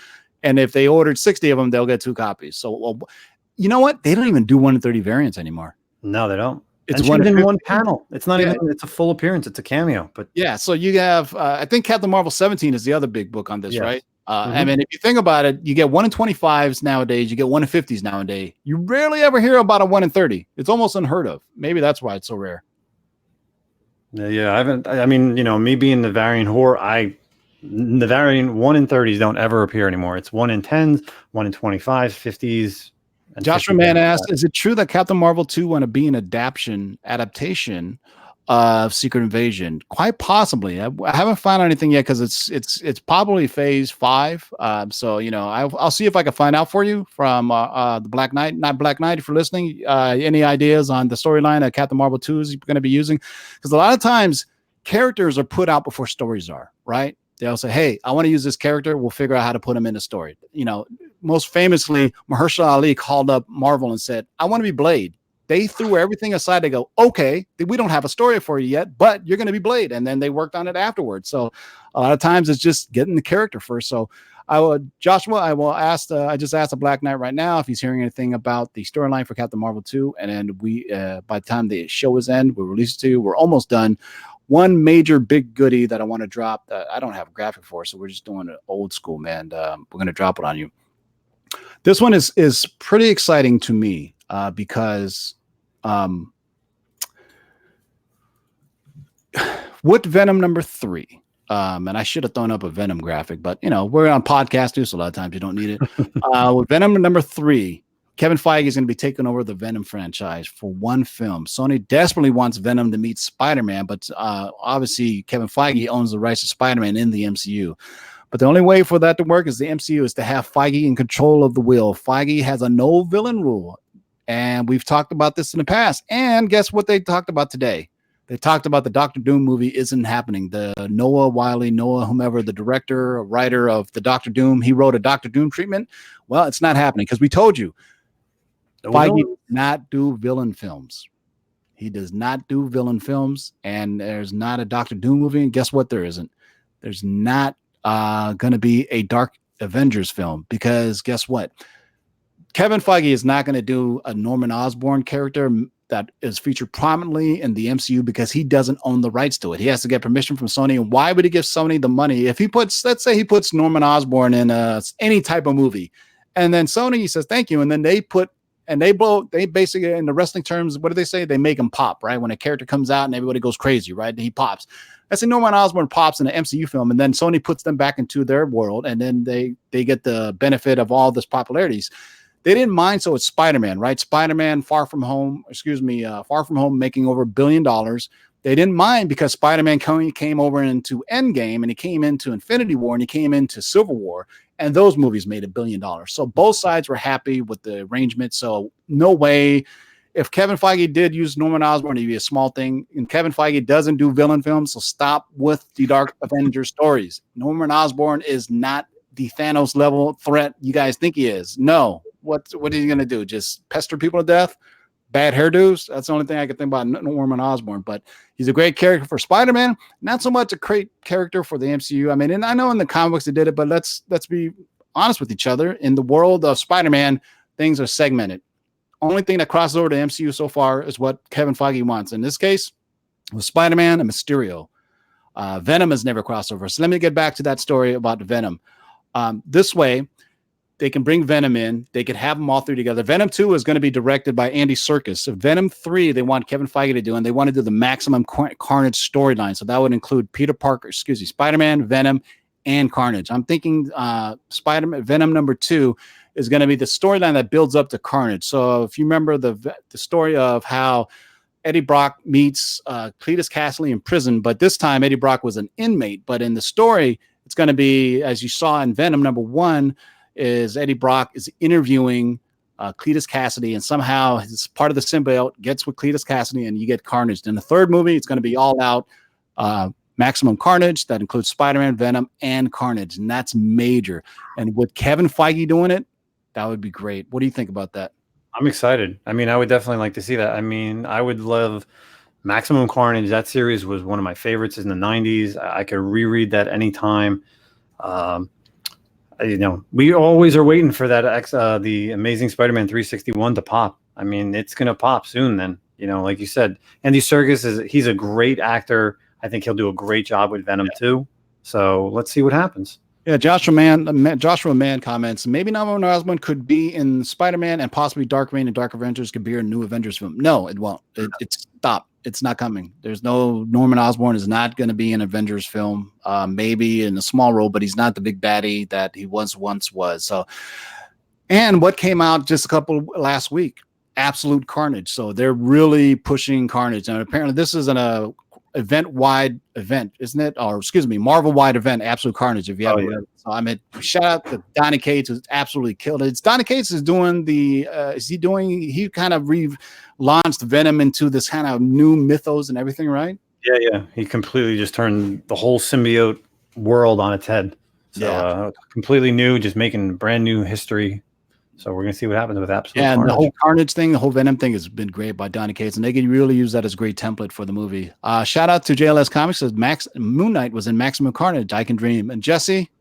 And if they ordered 60 of them, they'll get 2 copies. So, well, you know what? They don't even do 1 in 30 variants anymore. No, they don't. It's one in one panel. It's not even. It's a full appearance. It's a cameo. But yeah, so you have. I think Captain Marvel 17 is the other big book on this, right? I mean, if you think about it, you get 1 in 25s nowadays. You get 1 in 50s nowadays. You rarely ever hear about a 1 in 30. It's almost unheard of. Maybe that's why it's so rare. Yeah, I haven't. I mean, me being the variant whore, the variant 1 in 30s don't ever appear anymore. It's 1 in 10s, 1 in 25s, 50s. Joshua Mann asked, is it true that Captain Marvel 2 want to be an adaptation of Secret Invasion? Quite possibly. I haven't found anything yet because it's probably phase 5. So I'll see if I can find out for you from the Black Knight. Not Black Knight, if you're listening. Any ideas on the storyline that Captain Marvel 2 is going to be using? Because a lot of times characters are put out before stories are, right? They'll say, hey, I want to use this character. We'll figure out how to put him in a story. Most famously, Mahershala Ali called up Marvel and said, I want to be Blade. They threw everything aside. They go, okay, we don't have a story for you yet, but you're going to be Blade. And then they worked on it afterwards. So a lot of times it's just getting the character first. So I will just ask the Black Knight right now if he's hearing anything about the storyline for Captain Marvel 2. And then by the time the show is end, we'll release it to you. We're almost done. One major big goodie that I want to drop that I don't have a graphic for, so we're just doing it old school, man. We're going to drop it on you. This one is pretty exciting to me because with Venom number 3, and I should have thrown up a Venom graphic, but we're on podcast too, so a lot of times you don't need it. With Venom number 3, Kevin Feige is going to be taking over the Venom franchise for one film. Sony desperately wants Venom to meet Spider-Man, but obviously Kevin Feige owns the rights to Spider-Man in the MCU. But the only way for that to work is the MCU is to have Feige in control of the wheel. Feige has a no villain rule, and we've talked about this in the past. And guess what they talked about today? They talked about the Doctor Doom movie isn't happening. The Noah, whomever, the director or writer of the Doctor Doom, he wrote a Doctor Doom treatment. Well, it's not happening because we told you. Feige does not do villain films. He does not do villain films, and there's not a Doctor Doom movie. And guess what? There isn't. There's not going to be a Dark Avengers film because guess what? Kevin Feige is not going to do a Norman Osborn character that is featured prominently in the MCU because he doesn't own the rights to it. He has to get permission from Sony. And why would he give Sony the money if let's say he puts Norman Osborn in any type of movie, and then Sony says thank you, and then they basically, in the wrestling terms, what do they say? They make him pop, right? When a character comes out and everybody goes crazy, right? He pops. I say Norman Osborn pops in an MCU film, and then Sony puts them back into their world, and then they get the benefit of all this popularities. They didn't mind, so it's Spider-Man, right? Spider-Man Far From Home making over $1 billion. They didn't mind because Spider-Man came over into Endgame, and he came into Infinity War, and he came into Civil War, and those movies made $1 billion. So both sides were happy with the arrangement. So no way, if Kevin Feige did use Norman Osborn, it'd be a small thing. And Kevin Feige doesn't do villain films, so stop with the Dark Avengers stories. Norman Osborn is not the Thanos level threat you guys think he is. No. What is he going to do? Just pester people to death? Bad hairdos? That's the only thing I can think about Norman Osborn. But he's a great character for Spider-Man. Not so much a great character for the MCU. I mean, and I know in the comic books they did it, but let's be honest with each other. In the world of Spider-Man, things are segmented. Only thing that crosses over to MCU so far is what Kevin Feige wants. In this case, with Spider-Man and Mysterio. Venom has never crossed over. So let me get back to that story about Venom. This way, they can bring Venom in. They could have them all three together. Venom 2 is going to be directed by Andy Serkis. So Venom 3, they want Kevin Feige to do, and they want to do the Maximum Carnage storyline. So that would include Spider-Man, Venom, and Carnage. I'm thinking Spider-Man, Venom number 2 is going to be the storyline that builds up to Carnage. So if you remember the story of how Eddie Brock meets Cletus Kasely in prison, but this time Eddie Brock was an inmate. But in the story, it's going to be, as you saw in Venom number 1, is Eddie Brock is interviewing Cletus Cassidy, and somehow his part of the symbiote gets with Cletus Cassidy, and you get Carnage. In the third movie, it's going to be all out maximum carnage. That includes Spider-Man, Venom, and Carnage, and that's major. And with Kevin Feige doing it, that would be great. What do you think about that? I'm excited. I mean, I would definitely like to see that. I mean, I would love Maximum Carnage. That series was one of my favorites in the 90s. I could reread that anytime. You know, we always are waiting for that the Amazing Spider-Man 361 to pop. I mean, it's going to pop soon then. You know, like you said, Andy Serkis he's a great actor. I think he'll do a great job with Venom too. So let's see what happens. Yeah, Joshua Mann comments, maybe Norman Osborn could be in Spider-Man and possibly Dark Reign and Dark Avengers could be a new Avengers film. No, it won't. It's stopped. It's not coming. There's no Norman Osborn is not going to be an Avengers film. Maybe in a small role, but he's not the big baddie that he once was. So, and what came out just last week, Absolute Carnage. So they're really pushing Carnage. And apparently this isn't a event-wide event, isn't it? Or excuse me, Marvel-wide event, Absolute Carnage, if you haven't read it. So I mean, shout out to Donny Cates, who's absolutely killed it. It's Donny Cates is doing he kind of relaunched Venom into this kind of new mythos and everything, right? Yeah. He completely just turned the whole symbiote world on its head. So completely new, just making brand new history. So we're going to see what happens with Absolute Carnage. And the whole Carnage thing, the whole Venom thing has been great by Donny Cates, and they can really use that as a great template for the movie. Shout out to JLS Comics, says Moon Knight was in Maximum Carnage. I can dream. And Jesse,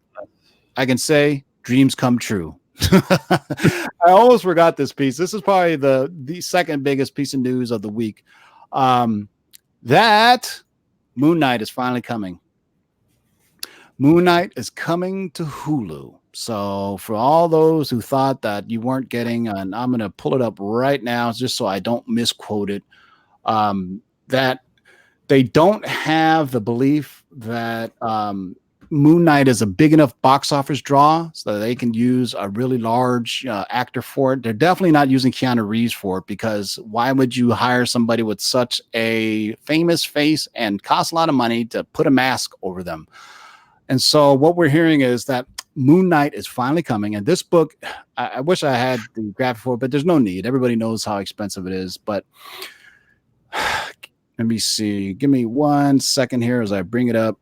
I can say dreams come true. I almost forgot this piece. This is probably the second biggest piece of news of the week. That Moon Knight is finally coming. Moon Knight is coming to Hulu. So for all those who thought that you weren't getting, and I'm going to pull it up right now just so I don't misquote it, that they don't have the belief that Moon Knight is a big enough box office draw so that they can use a really large actor for it. They're definitely not using Keanu Reeves for it, because why would you hire somebody with such a famous face and cost a lot of money to put a mask over them? And so what we're hearing is that Moon Knight is finally coming. And this book, I wish I had the graphic for it, but there's no need. Everybody knows how expensive it is. But let me see. Give me 1 second here as I bring it up.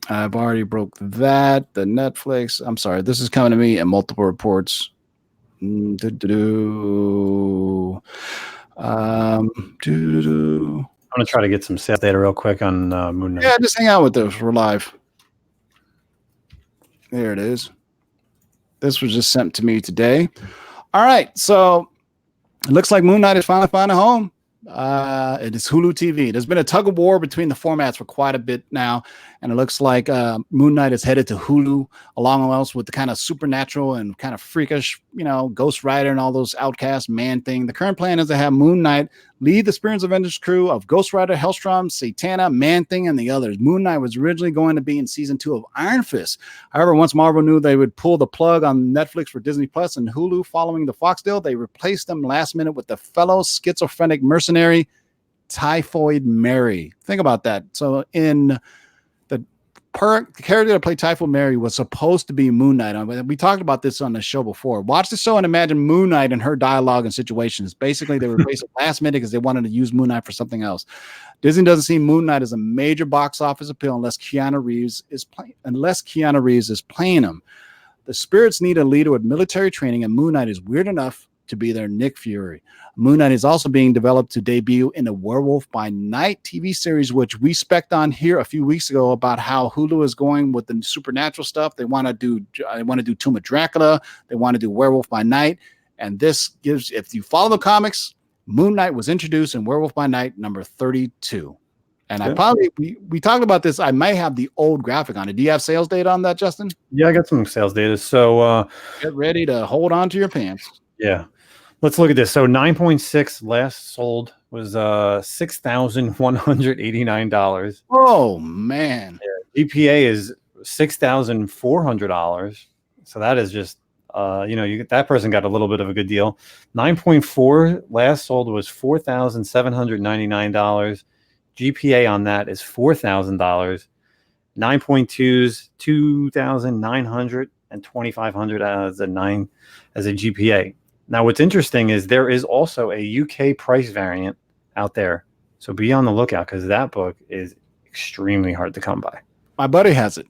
I've already broke that. The Netflix. I'm sorry. This is coming to me in multiple reports. I'm going to try to get some sales data real quick on Moon Knight. Yeah, just hang out with us. We're live. There it is. This was just sent to me today. All right. So it looks like Moon Knight is finally finding a home. It is Hulu TV. There's been a tug of war between the formats for quite a bit now, and it looks like Moon Knight is headed to Hulu, along else with the kind of supernatural and kind of freakish, Ghost Rider and all those Outcast Man thing. The current plan is to have Moon Knight lead the Spears Avengers crew of Ghost Rider, Hellstrom, Satana, Man Thing, and the others. Moon Knight was originally going to be in season 2 of Iron Fist. However, once Marvel knew they would pull the plug on Netflix for Disney Plus and Hulu following the Fox deal, they replaced them last minute with the fellow schizophrenic mercenary Typhoid Mary. Think about that. So in the character that played Typhoid Mary was supposed to be Moon Knight. We talked about this on the show before. Watch the show and imagine Moon Knight and her dialogue and situations. Basically, they were replaced last minute because they wanted to use Moon Knight for something else. Disney doesn't see Moon Knight as a major box office appeal unless Keanu Reeves is playing him. The spirits need a leader with military training, and Moon Knight is weird enough to be their Nick Fury. Moon Knight is also being developed to debut in a Werewolf by Night TV series, which we spec'd on here a few weeks ago about how Hulu is going with the supernatural stuff. They want to do Tomb of Dracula. They want to do Werewolf by Night. And this gives, if you follow the comics, Moon Knight was introduced in Werewolf by Night number 32. And we talked about this. I might have the old graphic on it. Do you have sales data on that, Justin? Yeah, I got some sales data. So get ready to hold on to your pants. Yeah. Let's look at this. So 9.6 last sold was $6,189. Oh man. Yeah. GPA is $6,400. So that is just that person got a little bit of a good deal. 9.4 last sold was $4,799. GPA on that is $4,000. 9.2's $2,900. and 2,500 as a GPA. Now, what's interesting is there is also a UK price variant out there. So be on the lookout because that book is extremely hard to come by. My buddy has it.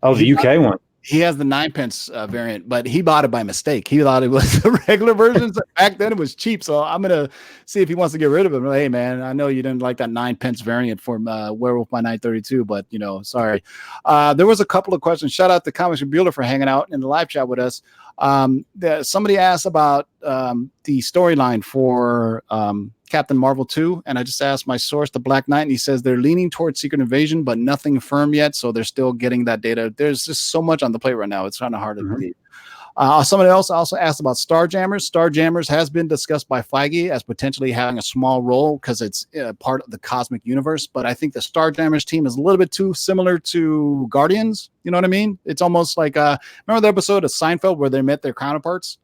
Oh, the UK one. He has the 9-pence variant, but he bought it by mistake. He thought it was the regular version. So back then it was cheap. So I'm going to see if he wants to get rid of it. Hey, man, I know you didn't like that 9-pence variant for Werewolf by Night 32, but, sorry. There was a couple of questions. Shout out to Comics and Bueller for hanging out in the live chat with us. Somebody asked about the storyline for Captain Marvel 2, and I just asked my source, the Black Knight, and he says they're leaning towards Secret Invasion, but nothing firm yet, so they're still getting that data. There's just so much on the plate right now. It's kind of hard to believe. Somebody else also asked about Starjammers. Starjammers has been discussed by Feige as potentially having a small role because it's part of the cosmic universe, but I think the Starjammers team is a little bit too similar to Guardians. You know what I mean? It's almost like, remember the episode of Seinfeld where they met their counterparts?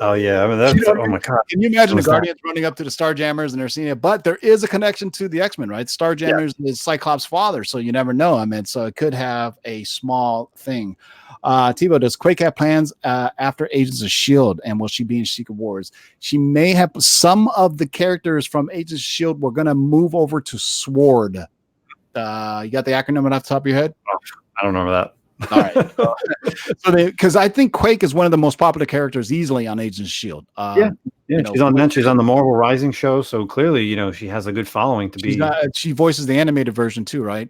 Oh, yeah. I mean, that's, oh, my God. Can you imagine the Guardians running up to the Starjammers and they're seeing it? But there is a connection to the X-Men, right? Starjammers is Cyclops' father, so you never know. I mean, so it could have a small thing. Tebow, does Quake have plans after Agents of S.H.I.E.L.D., and will she be in Secret Wars? She may have some of the characters from Agents of S.H.I.E.L.D. We're going to move over to SWORD. You got the acronym off the top of your head? Oh, I don't remember that. All right. So because I think Quake is one of the most popular characters easily on Agents of S.H.I.E.L.D. She's on the Marvel Rising show, so clearly, she has a good following to be. She voices the animated version too, right?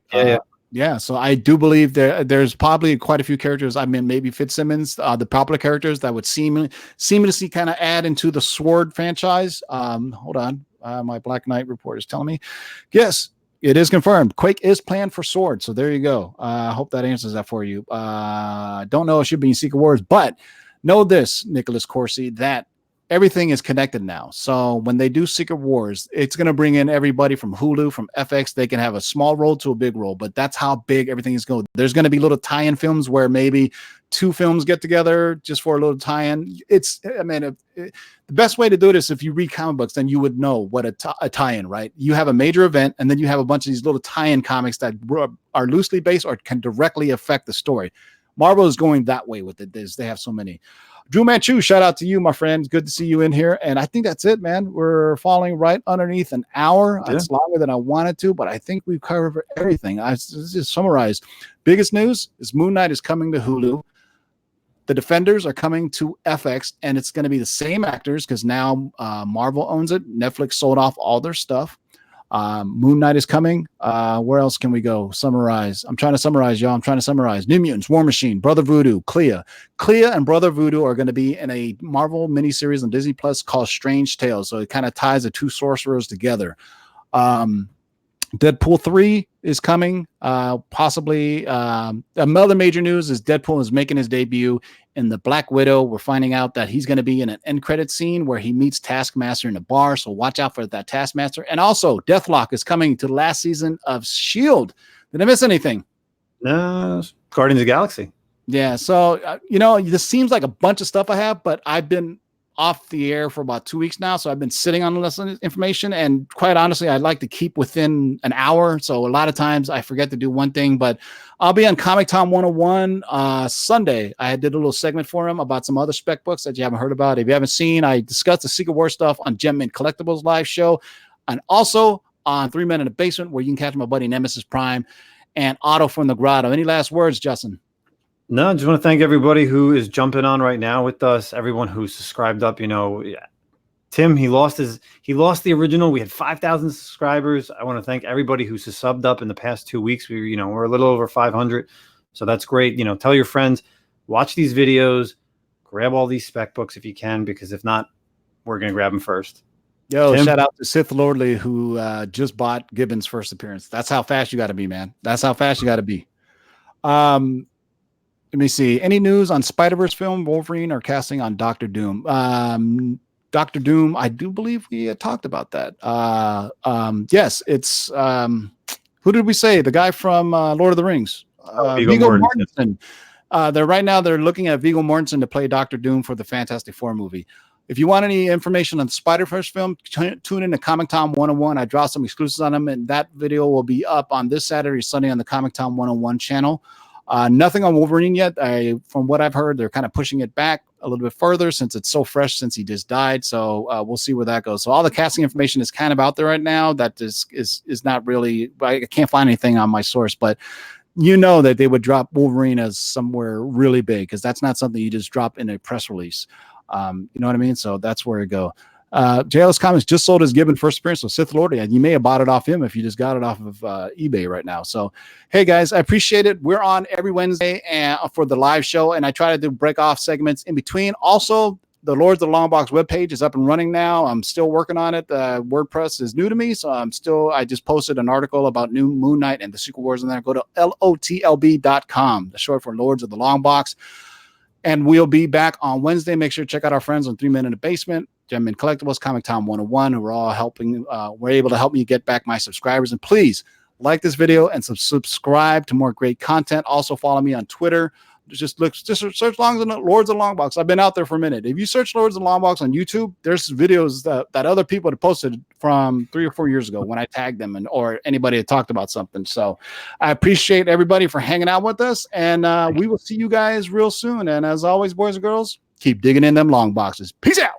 Yeah. So I do believe there's probably quite a few characters. I mean, maybe Fitzsimmons, the popular characters that would seamlessly kind of add into the SWORD franchise. Hold on. My Black Knight report is telling me. Yes, it is confirmed. Quake is planned for SWORD. So there you go. I hope that answers that for you. Don't know if she'll be in Secret Wars, but know this, Nicholas Corsi, that everything is connected now. So when they do Secret Wars, it's going to bring in everybody from HULU, from FX. They can have a small role to a big role, but that's how big everything is going. There's going to be little tie-in films where maybe 2 films get together just for a little tie-in. The best way to do it is if you read comic books, then you would know what a tie-in, right? You have a major event, and then you have a bunch of these little tie-in comics that are loosely based or can directly affect the story. Marvel is going that way with it. They have so many. Drew Manchu, shout out to you, my friend. Good to see you in here. And I think that's it, man. We're falling right underneath an hour. Yeah. It's longer than I wanted to, but I think we've covered everything. I just summarized. Biggest news is Moon Knight is coming to HULU. The Defenders are coming to FX, and it's going to be the same actors because now Marvel owns it. Netflix sold off all their stuff. Moon Knight is coming. Where else can we go? Summarize. I'm trying to summarize, y'all. New Mutants, War Machine, Brother Voodoo, Cleo. Cleo and Brother Voodoo are going to be in a Marvel miniseries on Disney Plus called Strange Tales. So it kind of ties the two sorcerers together. Deadpool 3 is coming. Possibly another major news is Deadpool is making his debut in the Black Widow. We're finding out that he's going to be in an end credit scene where he meets Taskmaster in a bar. So watch out for that Taskmaster. And also Deathlok is coming to the last season of S.H.I.E.L.D. Did I miss anything? No, Guardians of the Galaxy. Yeah. So, this seems like a bunch of stuff I have, but I've been off the air for about 2 weeks now. So I've been sitting on this information, and quite honestly, I'd like to keep within an hour. So a lot of times I forget to do one thing, but I'll be on Comic Tom 101 Sunday. I did a little segment for him about some other spec books that you haven't heard about. If you haven't seen, I discussed the Secret War stuff on Gem and Collectibles live show, and also on 3 Men in the Basement, where you can catch my buddy Nemesis Prime and Otto from the Grotto. Any last words, Justin? No, I just want to thank everybody who is jumping on right now with us. Everyone who's subscribed up. Tim, he lost the original. We had 5,000 subscribers. I want to thank everybody who's subbed up in the past 2 weeks. We're a little over 500, so that's great. Tell your friends, watch these videos, grab all these spec books if you can, because if not, we're gonna grab them first. Yo, Tim? Shout out to Sith Lordly who just bought Gibbon's first appearance. That's how fast you got to be, man. That's how fast you got to be. Let me see. Any news on Spider-Verse film, Wolverine, or casting on Doctor Doom? Doctor Doom, I do believe we had talked about that. Yes, it's who did we say? The guy from Lord of the Rings, Viggo Mortensen. They're looking at Viggo Mortensen to play Doctor Doom for the Fantastic Four movie. If you want any information on the Spider-Verse film, tune in to Comic Tom 101. I draw some exclusives on them, and that video will be up on this Saturday or Sunday on the Comic Tom 101 channel. Nothing on Wolverine yet. From what I've heard, they're kind of pushing it back a little bit further since it's so fresh since he just died. So we'll see where that goes. So all the casting information is kind of out there right now. That is not really. I can't find anything on my source, but you know that they would drop Wolverine as somewhere really big because that's not something you just drop in a press release. You know what I mean? So that's where it go. JLS Comics just sold his Gibbon first appearance with Sith Lord, and you may have bought it off him if you just got it off of eBay right now. So, hey guys, I appreciate it. We're on every Wednesday for the live show, and I try to do break off segments in between. Also, the Lords of the Long Box webpage is up and running now. I'm still working on it. WordPress is new to me, so I just posted an article about new Moon Knight and the Secret Wars in there. Go to lotlb.com, the short for Lords of the Long Box. And we'll be back on Wednesday. Make sure to check out our friends on 3 Men in the Basement, Gem and Collectibles, Comic Time 101, who are all helping. We're able to help me get back my subscribers. And please like this video and subscribe to more great content. Also follow me on Twitter. Just search Lords of the Long Box. I've been out there for a minute. If you search Lords of the Long Box on YouTube, there's videos that other people had posted from 3 or 4 years ago when I tagged them or anybody had talked about something. So I appreciate everybody for hanging out with us, and we will see you guys real soon. And as always, boys and girls, keep digging in them long boxes. Peace out.